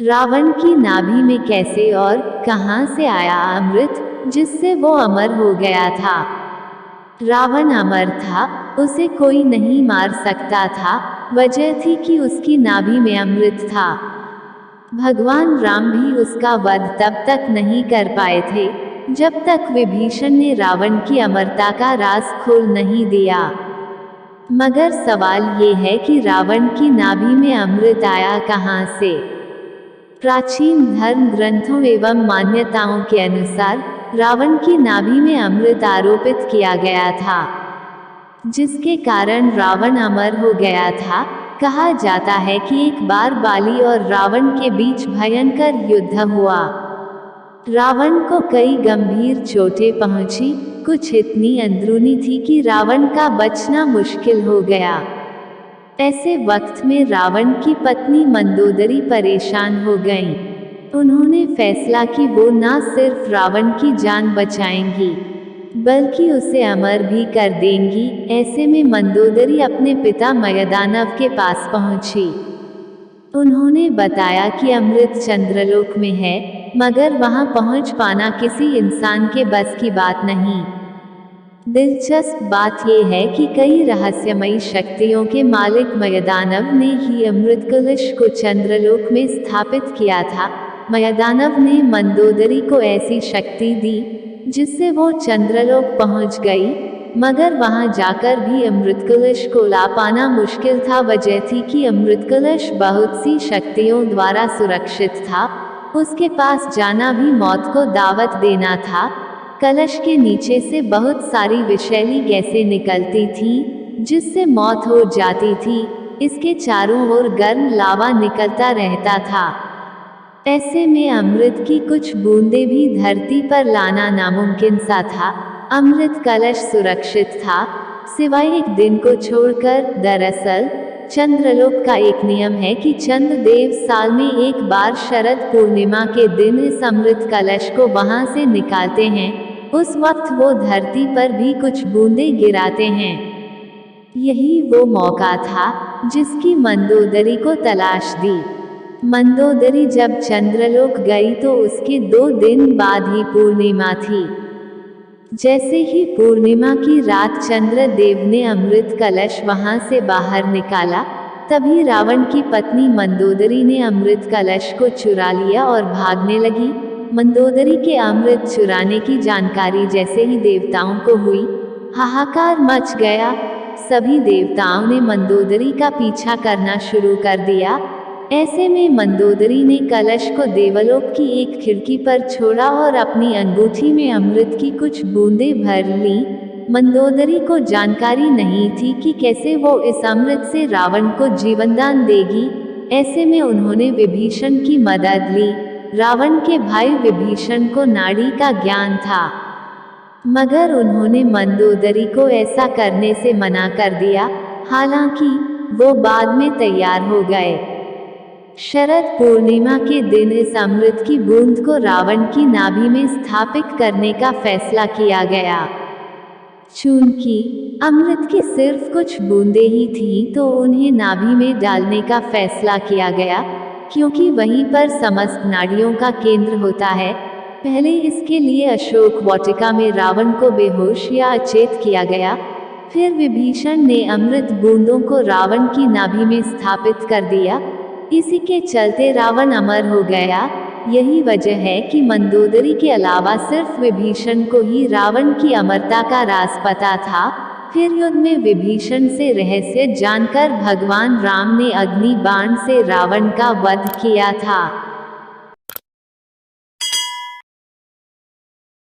रावण की नाभि में कैसे और कहां से आया अमृत जिससे वो अमर हो गया था। रावण अमर था, उसे कोई नहीं मार सकता था। वजह थी कि उसकी नाभि में अमृत था। भगवान राम भी उसका वध तब तक नहीं कर पाए थे जब तक विभीषण ने रावण की अमरता का राज खोल नहीं दिया। मगर सवाल ये है कि रावण की नाभि में अमृत आया कहां से। प्राचीन धर्म ग्रंथों एवं मान्यताओं के अनुसार रावण की नाभि में अमृत आरोपित किया गया था, जिसके कारण रावण अमर हो गया था। कहा जाता है कि एक बार बाली और रावण के बीच भयंकर युद्ध हुआ। रावण को कई गंभीर चोटें पहुंची, कुछ इतनी अंदरूनी थी कि रावण का बचना मुश्किल हो गया। ऐसे वक्त में रावण की पत्नी मंदोदरी परेशान हो गईं। उन्होंने फैसला कि वो न सिर्फ रावण की जान बचाएंगी बल्कि उसे अमर भी कर देंगी। ऐसे में मंदोदरी अपने पिता मयदानव के पास पहुंची। उन्होंने बताया कि अमृत चंद्रलोक में है, मगर वहां पहुंच पाना किसी इंसान के बस की बात नहीं। दिलचस्प बात यह है कि कई रहस्यमयी शक्तियों के मालिक मयदानव ने ही अमृत कलश को चंद्रलोक में स्थापित किया था। मयदानव ने मंदोदरी को ऐसी शक्ति दी जिससे वो चंद्रलोक पहुंच गई, मगर वहां जाकर भी अमृत कलश को ला पाना मुश्किल था। वजह थी कि अमृत कलश बहुत सी शक्तियों द्वारा सुरक्षित था, उसके पास जाना भी मौत को दावत देना था। कलश के नीचे से बहुत सारी विषैली गैसें निकलती थीं, जिससे मौत हो जाती थी। इसके चारों ओर गर्म लावा निकलता रहता था। ऐसे में अमृत की कुछ बूंदें भी धरती पर लाना नामुमकिन सा था। अमृत कलश सुरक्षित था, सिवाय एक दिन को छोड़कर। दरअसल चंद्रलोक का एक नियम है कि चंद्रदेव साल में एक बार शरद पूर्णिमा के दिन इस अमृत कलश को वहां से निकालते हैं। उस वक्त वो धरती पर भी कुछ बूंदें गिराते हैं। यही वो मौका था जिसकी मंदोदरी को तलाश दी। मंदोदरी जब चंद्रलोक गई तो उसके 2 दिन बाद ही पूर्णिमा थी। जैसे ही पूर्णिमा की रात चंद्रदेव ने अमृत कलश वहां से बाहर निकाला, तभी रावण की पत्नी मंदोदरी ने अमृत कलश को चुरा लिया और भागने लगी। मंदोदरी के अमृत चुराने की जानकारी जैसे ही देवताओं को हुई, हाहाकार मच गया। सभी देवताओं ने मंदोदरी का पीछा करना शुरू कर दिया। ऐसे में मंदोदरी ने कलश को देवलोक की एक खिड़की पर छोड़ा और अपनी अंगूठी में अमृत की कुछ बूंदें भर लीं। मंदोदरी को जानकारी नहीं थी कि कैसे वो इस अमृत से रावण को जीवनदान देगी। ऐसे में उन्होंने विभीषण की मदद ली। रावण के भाई विभीषण को नाड़ी का ज्ञान था, मगर उन्होंने मंदोदरी को ऐसा करने से मना कर दिया। हालांकि वो बाद में तैयार हो गए। शरद पूर्णिमा के दिन इस अमृत की बूंद को रावण की नाभि में स्थापित करने का फैसला किया गया। चूंकि अमृत की सिर्फ कुछ बूंदें ही थीं, तो उन्हें नाभि में डालने का फैसला किया गया, क्योंकि वहीं पर समस्त नाड़ियों का केंद्र होता है। पहले इसके लिए अशोक वाटिका में रावण को बेहोश या अचेत किया गया। फिर विभीषण ने अमृत बूंदों को रावण की नाभि में स्थापित कर दिया। इसी के चलते रावण अमर हो गया। यही वजह है कि मंदोदरी के अलावा सिर्फ विभीषण को ही रावण की अमरता का राज पता था। फिर युद्ध में विभीषण से रहस्य जानकर भगवान राम ने अग्नि बाण से रावण का वध किया था।